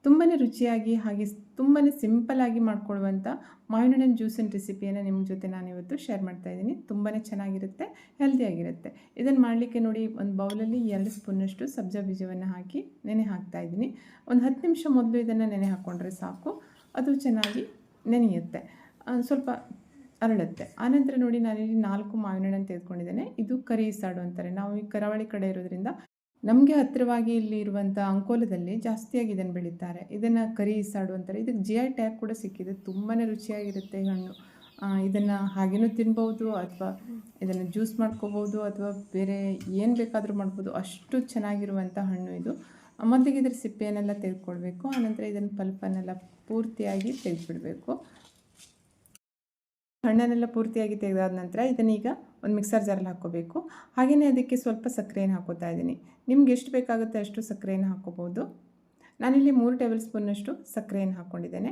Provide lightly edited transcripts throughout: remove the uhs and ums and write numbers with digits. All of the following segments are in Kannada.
ತುಂಬಾ ರುಚಿಯಾಗಿ ಹಾಗೆ ತುಂಬಾ ಸಿಂಪಲ್ಲಾಗಿ ಮಾಡ್ಕೊಳ್ಳುವಂಥ ಮಾವಿನ ಹಣ್ಣಿನ ಜ್ಯೂಸಿನ ರೆಸಿಪಿಯನ್ನು ನಿಮ್ಮ ಜೊತೆ ನಾನಿವತ್ತು ಶೇರ್ ಮಾಡ್ತಾಯಿದ್ದೀನಿ. ತುಂಬಾ ಚೆನ್ನಾಗಿರುತ್ತೆ, ಹೆಲ್ದಿಯಾಗಿರುತ್ತೆ. ಇದನ್ನು ಮಾಡಲಿಕ್ಕೆ ನೋಡಿ, ಒಂದು ಬೌಲಲ್ಲಿ 2 ಸ್ಪೂನಷ್ಟು ಸಬ್ಜಾ ಬೀಜವನ್ನು ಹಾಕಿ ನೆನೆ ಹಾಕ್ತಾಯಿದ್ದೀನಿ. ಒಂದು 10 ನಿಮಿಷ ಮೊದಲು ಇದನ್ನು ನೆನೆ ಹಾಕ್ಕೊಂಡ್ರೆ ಸಾಕು, ಅದು ಚೆನ್ನಾಗಿ ನೆನೆಯುತ್ತೆ, ಸ್ವಲ್ಪ ಅರಳುತ್ತೆ. ಆನಂತರ ನೋಡಿ, ನಾನಿಲ್ಲಿ 4 ಮಾವಿನ ಹಣ್ಣನ್ನು ತೆಗೆದುಕೊಂಡಿದ್ದೇನೆ. ಇದು ಕರಿ ಸಾಡು ಅಂತಾರೆ. ನಾವು ಈ ಕರಾವಳಿ ಕಡೆ ಇರೋದ್ರಿಂದ ನಮಗೆ ಹತ್ತಿರವಾಗಿ ಇಲ್ಲಿ ಇರುವಂಥ ಅಂಕೋಲದಲ್ಲಿ ಜಾಸ್ತಿಯಾಗಿ ಇದನ್ನು ಬೆಳೀತಾರೆ. ಇದನ್ನು ಕರಿ ಸಾಡು ಅಂತಾರೆ. ಇದಕ್ಕೆ GI ಟ್ಯಾಗ್ ಕೂಡ ಸಿಕ್ಕಿದೆ. ತುಂಬಾ ರುಚಿಯಾಗಿರುತ್ತೆ ಈ ಹಣ್ಣು. ಇದನ್ನು ಹಾಗೇನೂ ತಿನ್ಬೋದು, ಅಥವಾ ಇದನ್ನು ಜ್ಯೂಸ್ ಮಾಡ್ಕೋಬೋದು, ಅಥವಾ ಬೇರೆ ಏನು ಬೇಕಾದರೂ ಮಾಡ್ಬೋದು. ಅಷ್ಟು ಚೆನ್ನಾಗಿರುವಂಥ ಹಣ್ಣು ಇದು. ಮೊದಲಿಗೆ ಇದರ ಸಿಪ್ಪೆಯನ್ನೆಲ್ಲ ತೆಗೆದುಕೊಳ್ಬೇಕು. ಆನಂತರ ಇದನ್ನು ಪಲ್ಪನ್ನೆಲ್ಲ ಪೂರ್ತಿಯಾಗಿ ತೆಗೆದುಬಿಡಬೇಕು. ಹಣ್ಣನ್ನೆಲ್ಲ ಪೂರ್ತಿಯಾಗಿ ತೆಗೆದಾದ ನಂತರ ಇದನ್ನೀಗ ಒಂದು ಮಿಕ್ಸರ್ ಜಾರಲ್ಲಿ ಹಾಕ್ಕೋಬೇಕು. ಹಾಗೆಯೇ ಅದಕ್ಕೆ ಸ್ವಲ್ಪ ಸಕ್ಕರೆಯನ್ನು ಹಾಕೋತಾ ಇದ್ದೀನಿ. ನಿಮ್ಗೆ ಎಷ್ಟು ಬೇಕಾಗುತ್ತೆ ಅಷ್ಟು ಸಕ್ಕರೆಯನ್ನು ಹಾಕ್ಕೋಬೋದು. ನಾನಿಲ್ಲಿ 3 ಟೇಬಲ್ ಸ್ಪೂನಷ್ಟು ಸಕ್ಕರೆಯನ್ನು ಹಾಕ್ಕೊಂಡಿದ್ದೇನೆ.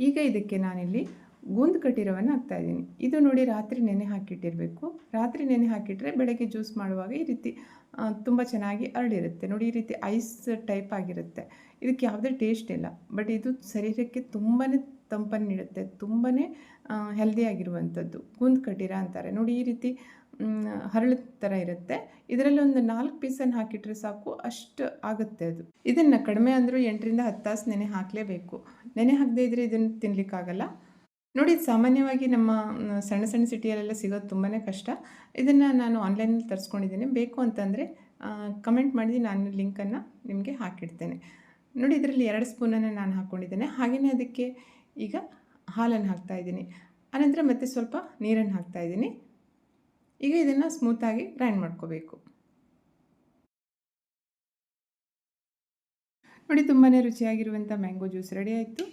ಈಗ ಇದಕ್ಕೆ ನಾನಿಲ್ಲಿ ಗೂಂದು ಕಟ್ಟಿರೋವನ್ನು ಹಾಕ್ತಾಯಿದ್ದೀನಿ. ಇದು ನೋಡಿ, ರಾತ್ರಿ ನೆನೆ ಹಾಕಿಟ್ಟಿರಬೇಕು. ರಾತ್ರಿ ನೆನೆ ಹಾಕಿಟ್ರೆ ಬೆಳಗ್ಗೆ ಜ್ಯೂಸ್ ಮಾಡುವಾಗ ಈ ರೀತಿ ತುಂಬ ಚೆನ್ನಾಗಿ ಅರಳಿರುತ್ತೆ. ನೋಡಿ, ಈ ರೀತಿ ಐಸ್ ಟೈಪ್ ಆಗಿರುತ್ತೆ. ಇದಕ್ಕೆ ಯಾವುದೇ ಟೇಸ್ಟ್ ಇಲ್ಲ, ಬಟ್ ಇದು ಶರೀರಕ್ಕೆ ತುಂಬಾ ತಂಪನ್ನು ನೀಡುತ್ತೆ. ತುಂಬಾ ಹೆಲ್ದಿಯಾಗಿರುವಂಥದ್ದು ಗೂಂದು ಕಟ್ಟಿರ ಅಂತಾರೆ. ನೋಡಿ, ಈ ರೀತಿ ಹರಳು ಥರ ಇರುತ್ತೆ. ಇದರಲ್ಲಿ ಒಂದು 4 ಪೀಸನ್ನು ಹಾಕಿಟ್ರೆ ಸಾಕು, ಅಷ್ಟು ಆಗುತ್ತೆ ಅದು. ಇದನ್ನು ಕಡಿಮೆ ಅಂದರೂ 8ರಿಂದ 10 ತಾಸು ನೆನೆ ಹಾಕಲೇಬೇಕು. ನೆನೆ ಹಾಕದೇ ಇದ್ದರೆ ಇದನ್ನು ತಿನ್ನಲಿಕ್ಕಾಗಲ್ಲ. ನೋಡಿ, ಸಾಮಾನ್ಯವಾಗಿ ನಮ್ಮ ಸಣ್ಣ ಸಣ್ಣ ಸಿಟಿಯಲ್ಲೆಲ್ಲ ಸಿಗೋದು ತುಂಬಾ ಕಷ್ಟ. ಇದನ್ನು ನಾನು ಆನ್ಲೈನಲ್ಲಿ ತರಿಸ್ಕೊಂಡಿದ್ದೀನಿ. ಬೇಕು ಅಂತಂದರೆ ಕಮೆಂಟ್ ಮಾಡಿ, ನಾನು ಲಿಂಕನ್ನು ನಿಮಗೆ ಹಾಕಿಡ್ತೇನೆ. ನೋಡಿ, ಇದರಲ್ಲಿ 2 ಸ್ಪೂನನ್ನು ನಾನು ಹಾಕ್ಕೊಂಡಿದ್ದೇನೆ. ಹಾಗೆಯೇ ಅದಕ್ಕೆ ಈಗ ಹಾಲನ್ನು ಹಾಕ್ತಾಯಿದ್ದೀನಿ. ಆನಂತರ ಮತ್ತೆ ಸ್ವಲ್ಪ ನೀರನ್ನು ಹಾಕ್ತಾಯಿದ್ದೀನಿ. ಈಗ ಇದನ್ನು ಸ್ಮೂತಾಗಿ ಗ್ರೈಂಡ್ ಮಾಡ್ಕೋಬೇಕು. ನೋಡಿ, ತುಂಬಾ ರುಚಿಯಾಗಿರುವಂಥ ಮ್ಯಾಂಗೋ ಜ್ಯೂಸ್ ರೆಡಿ ಆಯಿತು.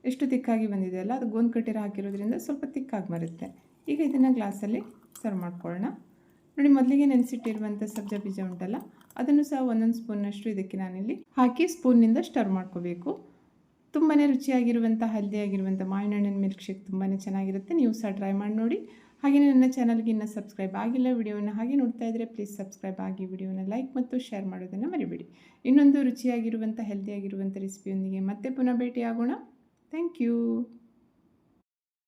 ಎಷ್ಟು ತಿಕ್ಕಾಗಿ ಬಂದಿದೆ ಅಲ್ಲ, ಅದು ಗೋಂದು ಕಟ್ಟಿರ ಹಾಕಿರೋದ್ರಿಂದ ಸ್ವಲ್ಪ ತಿಕ್ಕಾಗಿ ಬರುತ್ತೆ. ಈಗ ಇದನ್ನು ಗ್ಲಾಸಲ್ಲಿ ಸರ್ವ್ ಮಾಡ್ಕೊಳ್ಳೋಣ. ನೋಡಿ, ಮೊದಲಿಗೆ ನೆನೆಸಿಟ್ಟಿರುವಂಥ ಸಬ್ಜಾ ಬೀಜ ಉಂಟಲ್ಲ, ಅದನ್ನು ಸಹ 1 ಸ್ಪೂನಷ್ಟು ಇದಕ್ಕೆ ನಾನಿಲ್ಲಿ ಹಾಕಿ ಸ್ಪೂನ್ನಿಂದ ಸ್ಟರ್ ಮಾಡ್ಕೋಬೇಕು. ತುಂಬಾ ರುಚಿಯಾಗಿರುವಂಥ ಹೆಲ್ದಿಯಾಗಿರುವಂಥ ಮಾವಿನ ಹಣ್ಣಿನ ಮಿಲ್ಕ್ ಶೇಕ್ ತುಂಬಾ ಚೆನ್ನಾಗಿರುತ್ತೆ. ನೀವು ಸಹ ಟ್ರೈ ಮಾಡಿ ನೋಡಿ. ಹಾಗೆಯೇ ನನ್ನ ಚಾನಲ್ಗೆ ಇನ್ನೂ ಸಬ್ಸ್ಕ್ರೈಬ್ ಆಗಿಲ್ಲ, ವಿಡಿಯೋವನ್ನು ಹಾಗೆ ನೋಡ್ತಾ ಇದ್ದರೆ ಪ್ಲೀಸ್ ಸಬ್ಸ್ಕ್ರೈಬ್ ಆಗಿ, ವಿಡಿಯೋನ ಲೈಕ್ ಮತ್ತು ಶೇರ್ ಮಾಡೋದನ್ನು ಮರಿಬೇಡಿ. ಇನ್ನೊಂದು ರುಚಿಯಾಗಿರುವಂಥ ಹೆಲ್ದಿಯಾಗಿರುವಂಥ ರೆಸಿಪಿಯೊಂದಿಗೆ ಮತ್ತೆ ಪುನಃ ಭೇಟಿಯಾಗೋಣ. Thank you.